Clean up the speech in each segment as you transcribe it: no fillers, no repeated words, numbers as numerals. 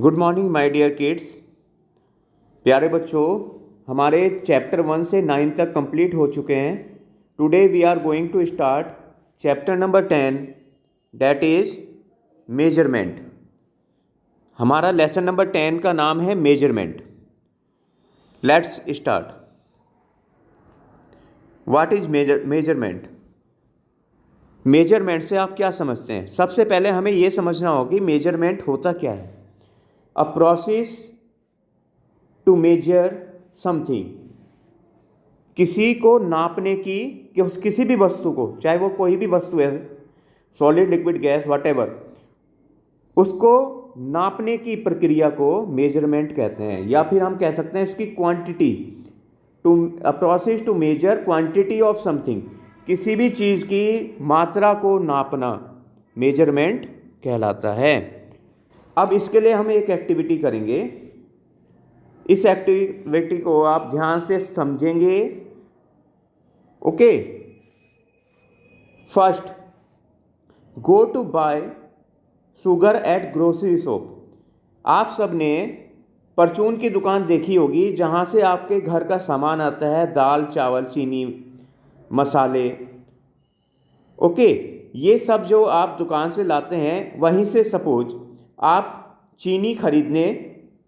Good morning my dear kids. प्यारे बच्चों, हमारे चैप्टर 1 से 9 तक कंप्लीट हो चुके हैं। Today we are going to start chapter number 10, that is measurement. हमारा लेसन नंबर 10 का नाम है measurement. Let's start. What is measurement? Measurement से आप क्या समझते हैं? सबसे पहले हमें यह समझना होगा कि मेजरमेंट होता क्या है। A process to measure something, किसी को नापने की, कि उस किसी भी वस्तु को, चाहे वो कोई भी वस्तु है, सॉलिड लिक्विड गैस व्हाटएवर, उसको नापने की प्रक्रिया को मेजरमेंट कहते हैं। या फिर हम कह सकते हैं उसकी quantity, to a process to measure quantity of something, किसी भी चीज़ की मात्रा को नापना मेजरमेंट कहलाता है। अब इसके लिए हम एक एक्टिविटी करेंगे। इस एक्टिविटी को आप ध्यान से समझेंगे। Okay, first, go to buy sugar at grocery shop. आप सब ने परचून की दुकान देखी होगी, जहाँ से आपके घर का सामान आता है, दाल चावल चीनी मसाले। ओके, ये सब जो आप दुकान से लाते हैं, वहीं से सपोज आप चीनी खरीदने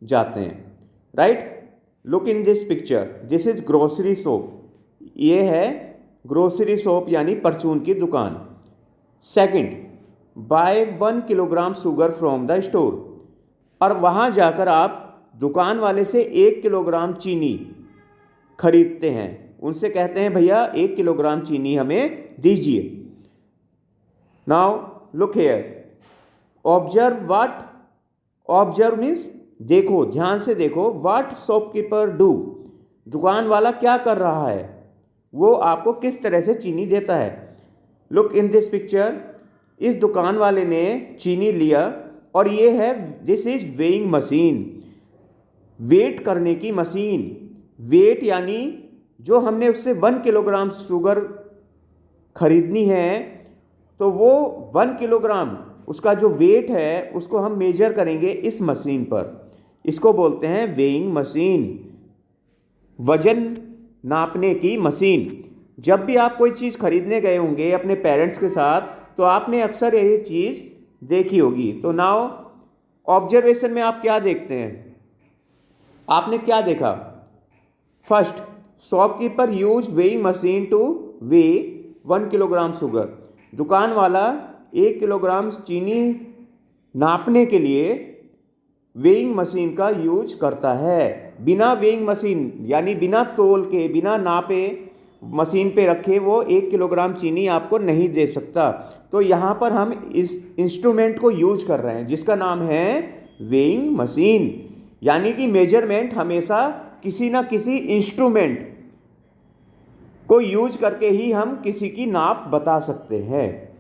जाते हैं, right? Look in this picture, this is grocery shop. ये है ग्रोसरी शॉप यानी परचून की दुकान। Second, buy 1 kilogram sugar from the store. और वहाँ जाकर आप दुकान वाले से 1 किलोग्राम चीनी खरीदते हैं। उनसे कहते हैं भैया 1 किलोग्राम चीनी हमें दीजिए। Now look here, observe means देखो, ध्यान से देखो। व्हाट शॉपकीपर डू, दुकान वाला क्या कर रहा है, वो आपको किस तरह से चीनी देता है। लुक इन दिस पिक्चर, इस दुकान वाले ने चीनी लिया और ये है, this is weighing machine, weight करने की मशीन। वेट यानी जो हमने उससे 1 किलोग्राम शुगर खरीदनी है, तो वो 1 किलोग्राम उसका जो वेट है उसको हम मेजर करेंगे इस मशीन पर। इसको बोलते हैं वेइंग मशीन, वजन नापने की मशीन। जब भी आप कोई चीज़ खरीदने गए होंगे अपने पेरेंट्स के साथ, तो आपने अक्सर ये चीज़ देखी होगी। तो नाउ ऑब्जर्वेशन में आप क्या देखते हैं? आपने क्या देखा? First, shopkeeper use weighing machine two way 1 kilogram sugar. दुकान वाला 1 किलोग्राम चीनी नापने के लिए वेइंग मशीन का यूज करता है। बिना वेइंग मशीन यानी बिना तोल के, बिना नापे मशीन पे रखे वो 1 किलोग्राम चीनी आपको नहीं दे सकता। तो यहाँ पर हम इस इंस्ट्रूमेंट को यूज कर रहे हैं जिसका नाम है वेइंग मशीन। यानी कि मेजरमेंट हमेशा किसी ना किसी इंस्ट्रूमेंट को यूज करके ही हम किसी की नाप बता सकते हैं।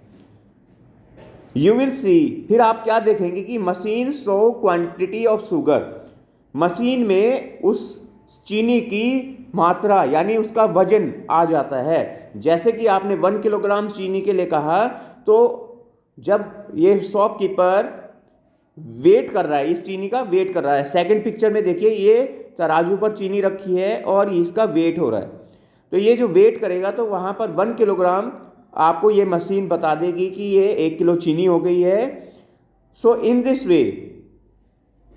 यू विल सी, फिर आप क्या देखेंगे कि machine show quantity of sugar, machine में उस चीनी की मात्रा यानी उसका वजन आ जाता है। जैसे कि आपने 1 किलोग्राम चीनी के लिए कहा, तो जब ये शॉपकीपर वेट कर रहा है, इस चीनी का वेट कर रहा है। सेकंड पिक्चर में देखिए, ये तराजू पर चीनी रखी है और इसका वेट हो रहा है। तो ये जो वेट करेगा, तो वहाँ पर 1 किलोग्राम आपको ये मशीन बता देगी कि ये 1 किलो चीनी हो गई है। So in this way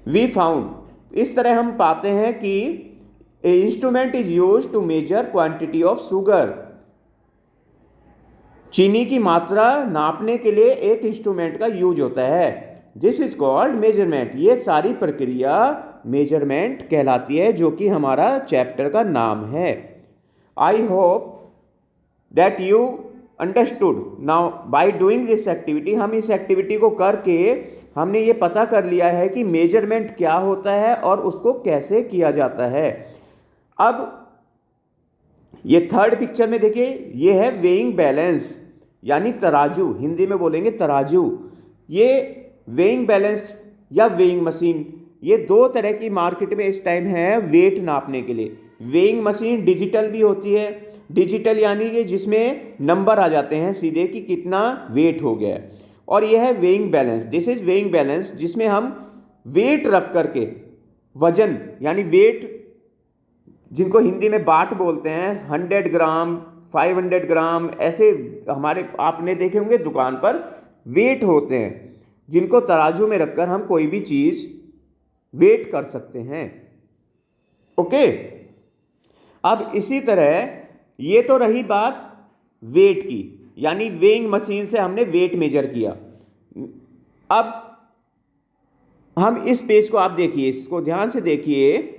we found, इस तरह हम पाते हैं कि a instrument is use to measure quantity of sugar. चीनी की मात्रा नापने के लिए एक इंस्ट्रूमेंट का यूज होता है। This is called measurement. ये सारी प्रक्रिया मेजरमेंट कहलाती है, जो कि हमारा चैप्टर का नाम है। I hope that you understood. Now by doing this activity, हम इस एक्टिविटी को करके हमने ये पता कर लिया है कि मेजरमेंट क्या होता है और उसको कैसे किया जाता है। अब ये थर्ड पिक्चर में देखिए, ये है वेइंग बैलेंस यानी तराजू, हिंदी में बोलेंगे तराजू। ये वेइंग बैलेंस या वेइंग मशीन, ये 2 तरह की मार्केट में इस टाइम है वेट नापने के लिए। वेइंग मशीन डिजिटल भी होती है, डिजिटल यानी कि जिसमें नंबर आ जाते हैं सीधे कि कितना वेट हो गया है। और यह है weighing balance, this is weighing balance, जिसमें हम वेट रख करके, वजन यानी वेट जिनको हिंदी में बाट बोलते हैं, 100 ग्राम 500 ग्राम ऐसे हमारे आपने देखे होंगे दुकान पर वेट होते हैं, जिनको तराजू में रखकर हम कोई भी चीज़ वेट कर सकते हैं। ओके, अब इसी तरह ये तो रही बात वेट की, यानी वेइंग मशीन से हमने वेट मेजर किया। अब हम इस पेज को आप देखिए, इसको ध्यान से देखिए।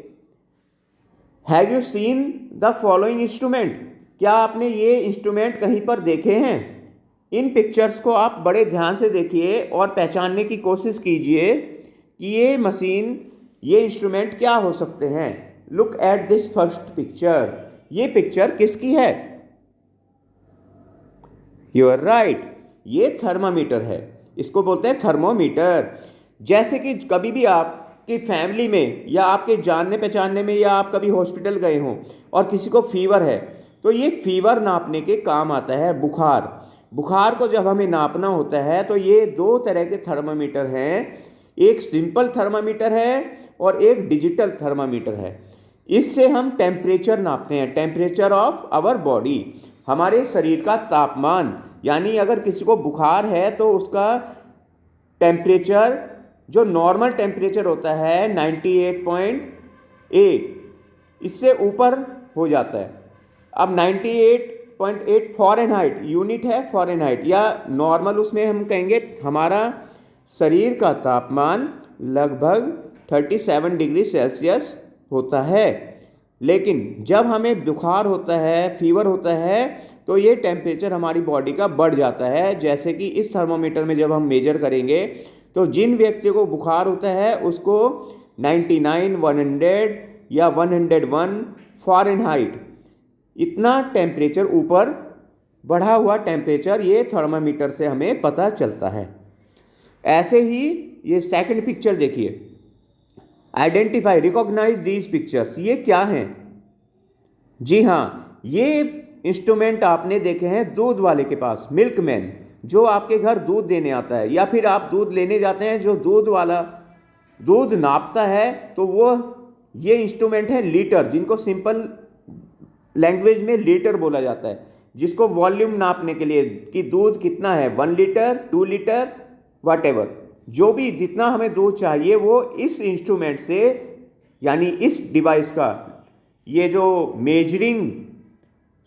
Have you seen the following instrument? क्या आपने ये इंस्ट्रूमेंट कहीं पर देखे हैं? इन पिक्चर्स को आप बड़े ध्यान से देखिए और पहचानने की कोशिश कीजिए कि ये मशीन, ये इंस्ट्रूमेंट क्या हो सकते हैं। Look at this first picture. ये पिक्चर किसकी है? यू आर राइट, ये थर्मामीटर है। इसको बोलते हैं थर्मोमीटर। जैसे कि कभी भी आपकी फैमिली में या आपके जानने पहचानने में या आप कभी हॉस्पिटल गए हों और किसी को फीवर है, तो ये फीवर नापने के काम आता है। बुखार को जब हमें नापना होता है तो ये दो तरह के थर्मामीटर हैं, एक सिंपल थर्मामीटर है और एक डिजिटल थर्मामीटर है। इससे हम टेम्परेचर नापते हैं, टेम्परेचर ऑफ आवर बॉडी, हमारे शरीर का तापमान। यानी अगर किसी को बुखार है तो उसका टेम्परेचर जो नॉर्मल टेम्परेचर होता है 98.8, इससे ऊपर हो जाता है। अब 98.8 फ़ारेनहाइट यूनिट है, फ़ारेनहाइट या नॉर्मल, उसमें हम कहेंगे हमारा शरीर का तापमान लगभग 37 डिग्री सेल्सियस होता है। लेकिन जब हमें बुखार होता है, फीवर होता है, तो ये टेम्परेचर हमारी बॉडी का बढ़ जाता है। जैसे कि इस थर्मोमीटर में जब हम मेजर करेंगे तो जिन व्यक्ति को बुखार होता है उसको 99, 100 या 101 फ़ारेनहाइट इतना टेम्परेचर ऊपर बढ़ा हुआ टेम्परेचर ये थर्मामीटर से हमें पता चलता है। ऐसे ही ये सेकंड पिक्चर देखिए, आइडेंटिफाई रिकॉग्नाइज दीज पिक्चर्स। ये क्या हैं? जी हाँ, ये इंस्ट्रूमेंट आपने देखे हैं दूध वाले के पास, मिल्कमैन, जो आपके घर दूध देने आता है, या फिर आप दूध लेने जाते हैं, जो दूध वाला दूध नापता है, तो वो ये इंस्ट्रूमेंट है लीटर, जिनको सिंपल लैंग्वेज में लीटर बोला जाता है, जिसको वॉल्यूम नापने के लिए कि दूध कितना है, 1 लीटर 2 लीटर व्हाटएवर, जो भी जितना हमें दूध चाहिए वो इस इंस्ट्रूमेंट से, यानी इस डिवाइस का, ये जो मेजरिंग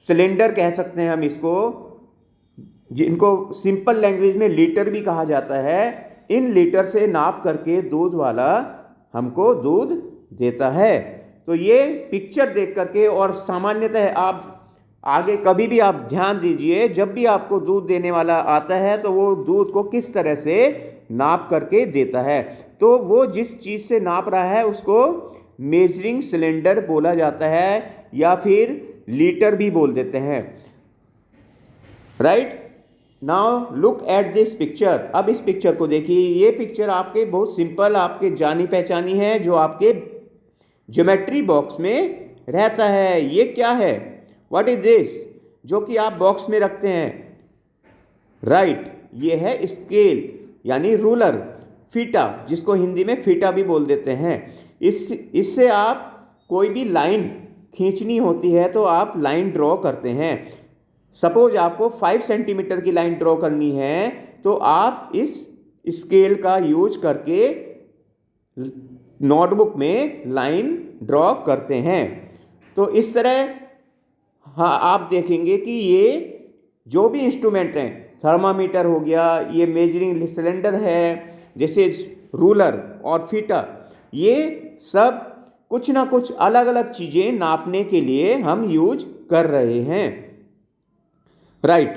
सिलेंडर कह सकते हैं हम इसको, जिनको सिंपल लैंग्वेज में लीटर भी कहा जाता है, इन लीटर से नाप करके दूध वाला हमको दूध देता है। तो ये पिक्चर देख करके, और सामान्यतः आप आगे कभी भी आप ध्यान दीजिए, जब भी आपको दूध देने वाला आता है तो वो दूध को किस तरह से नाप करके देता है। तो वो जिस चीज़ से नाप रहा है उसको मेजरिंग सिलेंडर बोला जाता है, या फिर लीटर भी बोल देते हैं। Right, now look at this picture. अब इस पिक्चर को देखिए। ये पिक्चर आपके बहुत सिंपल, आपके जानी पहचानी है, जो आपके ज्योमेट्री बॉक्स में रहता है। ये क्या है? What is this? जो कि आप बॉक्स में रखते हैं। राइट, ये है स्केल यानी रूलर, फीटा, जिसको हिंदी में फीटा भी बोल देते हैं। इससे आप कोई भी लाइन खींचनी होती है तो आप लाइन ड्रॉ करते हैं। सपोज आपको 5 सेंटीमीटर की लाइन ड्रॉ करनी है तो आप इस स्केल का यूज करके नोटबुक में लाइन ड्रॉ करते हैं। तो इस तरह हाँ, आप देखेंगे कि ये जो भी इंस्ट्रूमेंट हैं, थर्मामीटर हो गया, ये मेजरिंग सिलेंडर है, जैसे रूलर और फीटा, ये सब कुछ ना कुछ अलग अलग चीज़ें नापने के लिए हम यूज कर रहे हैं। Right,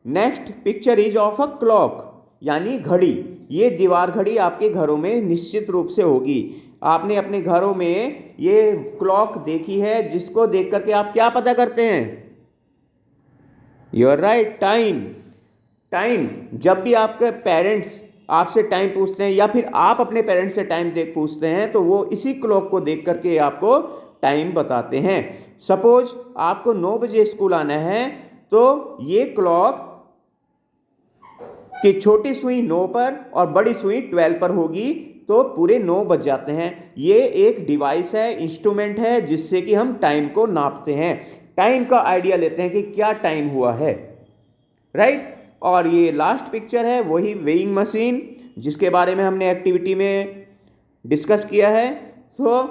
next picture is of a clock, यानी घड़ी। ये दीवार घड़ी आपके घरों में निश्चित रूप से होगी। आपने अपने घरों में ये क्लॉक देखी है, जिसको देख करके आप क्या पता करते हैं? You are right, time. जब भी आपके पेरेंट्स आपसे टाइम पूछते हैं या फिर आप अपने पेरेंट्स से टाइम पूछते हैं, तो वो इसी क्लॉक को देख करके आपको टाइम बताते हैं। सपोज आपको 9 बजे स्कूल आना है, तो ये क्लॉक की छोटी सुई 9 पर और बड़ी सुई 12 पर होगी, तो पूरे 9 बज जाते हैं। ये एक डिवाइस है, इंस्ट्रूमेंट है, जिससे कि हम टाइम को नापते हैं, टाइम का आइडिया लेते हैं कि क्या टाइम हुआ है, राइट। और ये लास्ट पिक्चर है वही वेइंग मशीन, जिसके बारे में हमने एक्टिविटी में डिस्कस किया है। सो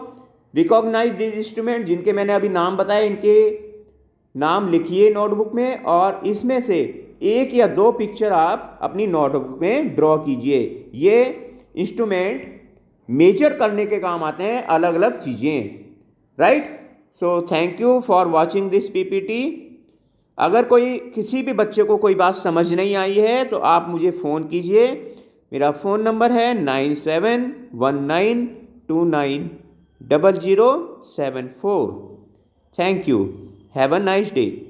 रिकॉग्नाइज दिस इंस्ट्रूमेंट, जिनके मैंने अभी नाम बताए, इनके नाम लिखिए नोटबुक में, और इसमें से 1 या 2 पिक्चर आप अपनी नोटबुक में ड्रॉ कीजिए। ये इंस्ट्रूमेंट मेजर करने के काम आते हैं अलग अलग चीज़ें, right. So thank you for watching this PPT. अगर कोई किसी भी बच्चे को कोई बात समझ नहीं आई है तो आप मुझे फ़ोन कीजिए। मेरा फ़ोन नंबर है 9719290074। Thank you. Have a nice day.